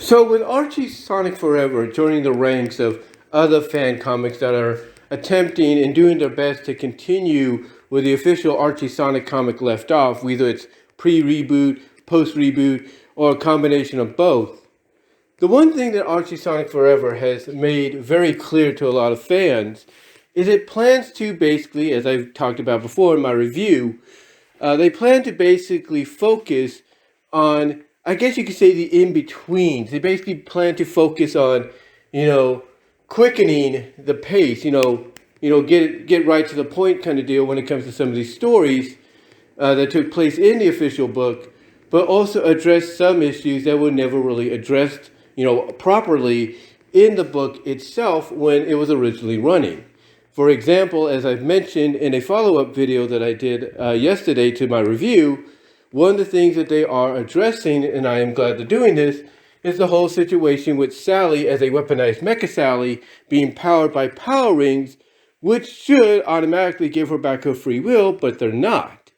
So with Archie Sonic Forever joining the ranks of other fan comics that are attempting and doing their best to continue where the official Archie Sonic comic left off, whether it's pre-reboot, post-reboot, or a combination of both. The one thing that Archie Sonic Forever has made very clear to a lot of fans is it plans to basically, as I've talked about before in my review, they plan to basically focus on, I guess you could say, the in-betweens. They basically plan to focus on, quickening the pace, get right to the point kind of deal when it comes to some of these stories that took place in the official book, but also address some issues that were never really addressed, properly in the book itself when it was originally running. For example, as I've mentioned in a follow-up video that I did yesterday to my review, one of the things that they are addressing, and I am glad they're doing this, is the whole situation with Sally as a weaponized Mecha Sally being powered by power rings, which should automatically give her back her free will, but they're not.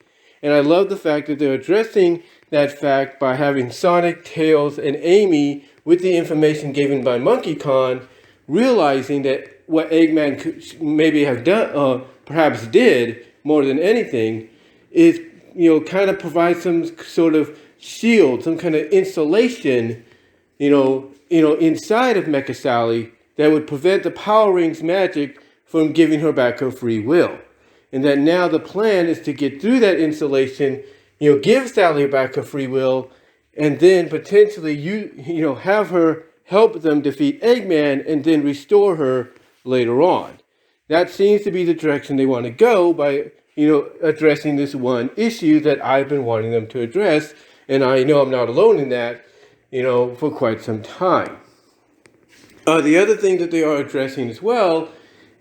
And I love the fact that they're addressing that fact by having Sonic, Tails, and Amy, with the information given by Monkey Kong, realizing that what Eggman could maybe have done, perhaps did, more than anything, is, kind of provide some sort of shield, some kind of insulation, inside of Mecha Sally that would prevent the Power Rings magic from giving her back her free will. And that now the plan is to get through that insulation, give Sally back her free will, and then potentially have her help them defeat Eggman and then restore her later on. That seems to be the direction they want to go by, addressing this one issue that I've been wanting them to address. And I know I'm not alone in that, for quite some time. The other thing that they are addressing as well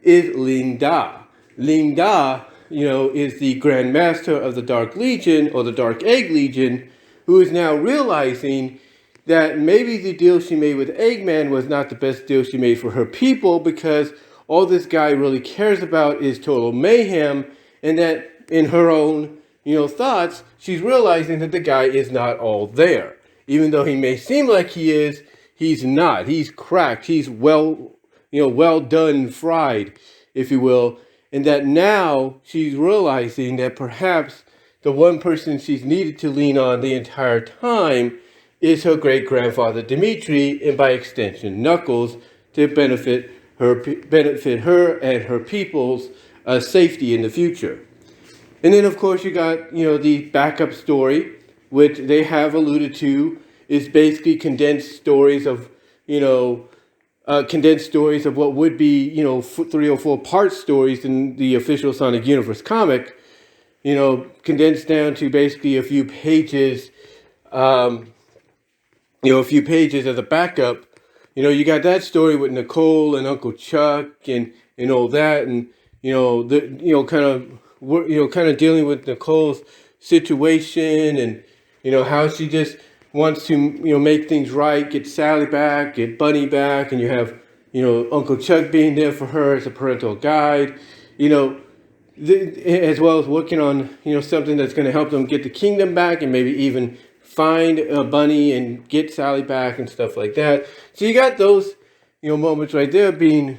is Ling Da. Ling Da, is the Grand Master of the Dark Legion, or the Dark Egg Legion, who is now realizing that maybe the deal she made with Eggman was not the best deal she made for her people, because all this guy really cares about is total mayhem, and that in her own, thoughts, she's realizing that the guy is not all there. Even though he may seem like he is, he's not. He's cracked. He's well done fried, if you will. And that now she's realizing that perhaps the one person she's needed to lean on the entire time is her great-grandfather Dimitri, and by extension Knuckles, to benefit her and her people's safety in the future. And then of course you got the backup story, which they have alluded to is basically condensed stories of what would be 3 or 4 part stories in the official Sonic Universe comic, condensed down to basically a few pages. A few pages as a backup. You got that story with Nicole and Uncle Chuck and all that, and kind of dealing with Nicole's situation and how she just wants to make things right, get Sally back, get Bunny back, and you have Uncle Chuck being there for her as a parental guide, as well as working on something that's going to help them get the kingdom back and maybe even find Bunny and get Sally back and stuff like that. So you got those, moments right there being,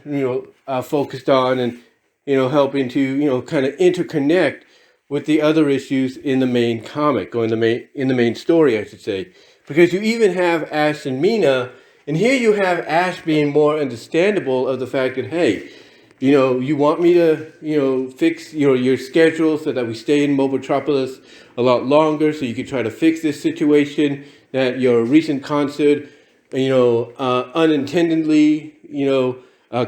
focused on and, helping to, kind of interconnect with the other issues in the main comic, or in the main story, I should say. Because you even have Ash and Mina, and here you have Ash being more understandable of the fact that, hey, you want me to, fix, your schedule so that we stay in Mobotropolis a lot longer, so you can try to fix this situation that your recent concert, unintendedly,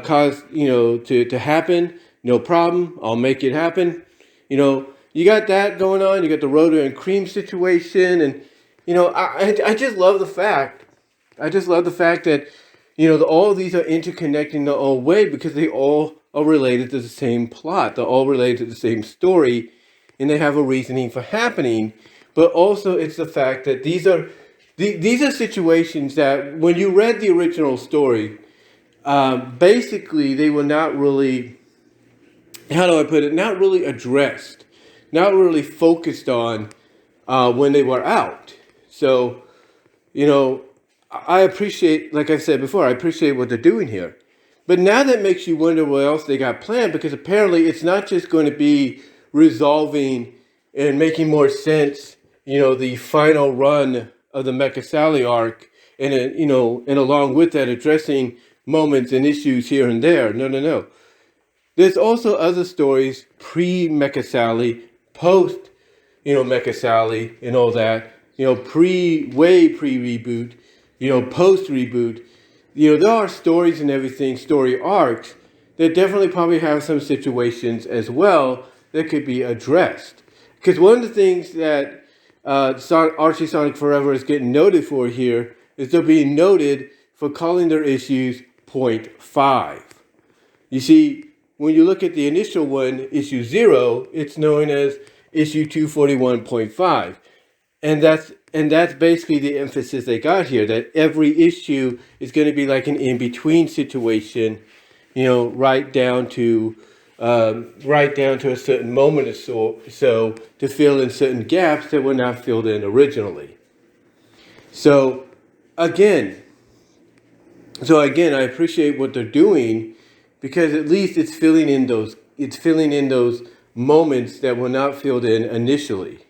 caused, to happen. No problem. I'll make it happen. You got that going on. You got the Rhoda and Cream situation, and I just love the fact. That all of these are interconnecting the whole way because they all are related to the same plot. They're all related to the same story, and they have a reasoning for happening. But also, it's the fact that these are situations that when you read the original story, basically they were not really, how do I put it, not really addressed, not really focused on when they were out. So, I appreciate, like I said before, I appreciate what they're doing here. But now that makes you wonder what else they got planned, because apparently it's not just going to be resolving and making more sense, the final run of the Mecha Sally arc, and and along with that, addressing moments and issues here and there. No, no, no. There's also other stories pre-Mecha Sally, post, Mecha Sally and all that. Way pre-reboot, post-reboot. There are stories and everything, story arcs, that definitely probably have some situations as well that could be addressed. Because one of the things that Archie Sonic Forever is getting noted for here is they're being noted for calling their issues .5. You see, when you look at the initial one, issue 0, it's known as issue 241.5. And that's basically the emphasis they got here, that every issue is going to be like an in-between situation, right down to a certain moment or so to fill in certain gaps that were not filled in originally. So again, I appreciate what they're doing, because at least it's filling in those moments that were not filled in initially,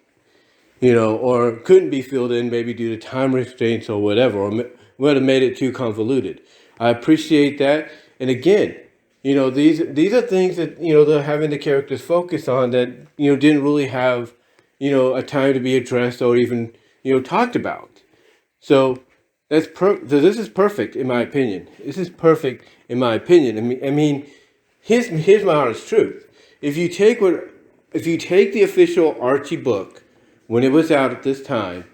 or couldn't be filled in maybe due to time restraints or whatever, or would have made it too convoluted. I appreciate that. And again, these are things that, they're having the characters focus on that, didn't really have, a time to be addressed or even, talked about. So so this is perfect in my opinion. This is perfect in my opinion. I mean, here's my honest truth. If you take the official Archie book when it was out at this time,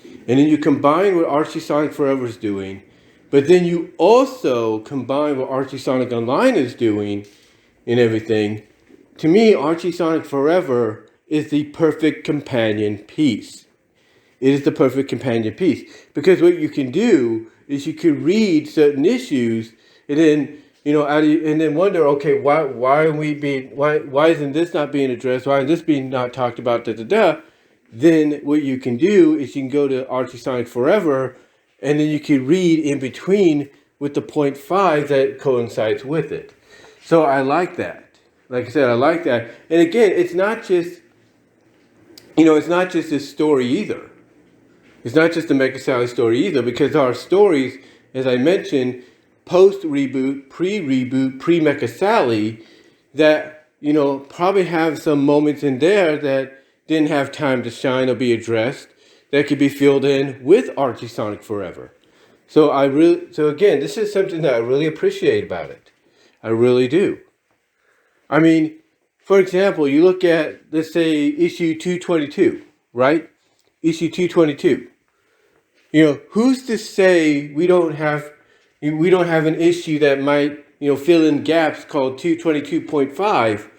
and then you combine what Archie Sonic Forever is doing, but then you also combine what Archie Sonic Online is doing and everything, to me, Archie Sonic Forever is the perfect companion piece. It is the perfect companion piece, because what you can do is you can read certain issues and then and then wonder, okay, why isn't this not being addressed? Why is this being not talked about? Then what you can do is you can go to Archie Sonic Forever, and then you can read in between with the .5 that coincides with it. So I like that. Like I said, I like that. And again, it's not just this story either. It's not just the Mecha Sally story either, because there are stories, as I mentioned, post-reboot, pre-reboot, pre-Mecha Sally, that, probably have some moments in there that didn't have time to shine or be addressed, that could be filled in with Archie Sonic Forever. So again, this is something that I really appreciate about it. I really do. I mean, for example, you look at, let's say, issue 222, right? Issue 222. Who's to say we don't have an issue that might, fill in gaps called 222.5?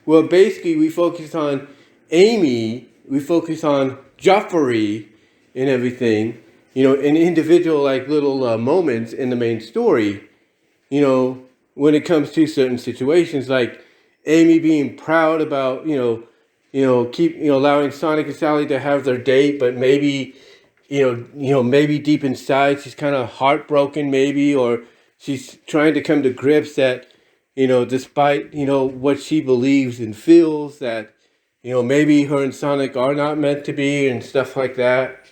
Well, basically, we focus on Amy, we focus on Joffrey and everything, in individual little moments in the main story, when it comes to certain situations, like Amy being proud about, allowing Sonic and Sally to have their date, but maybe, maybe deep inside she's kind of heartbroken, maybe, or she's trying to come to grips that, despite, what she believes and feels, that, maybe her and Sonic are not meant to be, and stuff like that.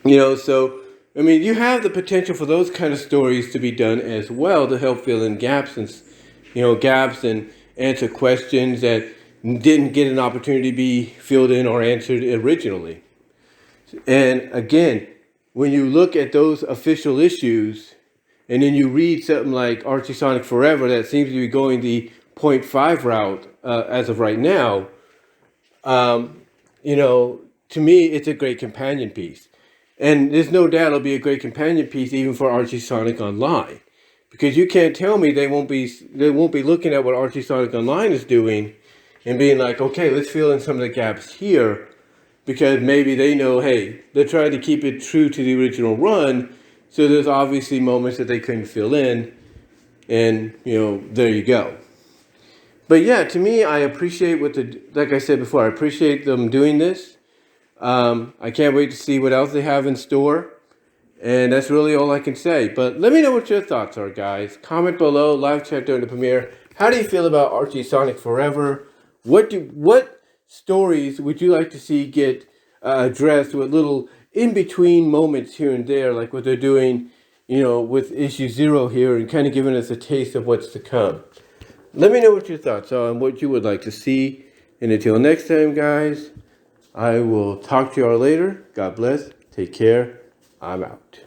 So, I mean, you have the potential for those kind of stories to be done as well, to help fill in gaps and answer questions that didn't get an opportunity to be filled in or answered originally. And again, when you look at those official issues, and then you read something like Archie Sonic Forever that seems to be going the .5 route as of right now, to me, it's a great companion piece. And there's no doubt it'll be a great companion piece even for Archie Sonic Online. Because you can't tell me they won't be looking at what Archie Sonic Online is doing and being like, okay, let's fill in some of the gaps here, because maybe they know, hey, they're trying to keep it true to the original run, so there's obviously moments that they couldn't fill in, and, there you go. But yeah, to me, I appreciate like I said before, I appreciate them doing this. I can't wait to see what else they have in store. And that's really all I can say. But let me know what your thoughts are, guys. Comment below, live chat during the premiere. How do you feel about Archie Sonic Forever? What stories would you like to see get addressed with little in-between moments here and there, like what they're doing, with issue 0 here, and kind of giving us a taste of what's to come? Let me know what your thoughts are and what you would like to see. And until next time, guys, I will talk to you all later. God bless. Take care. I'm out.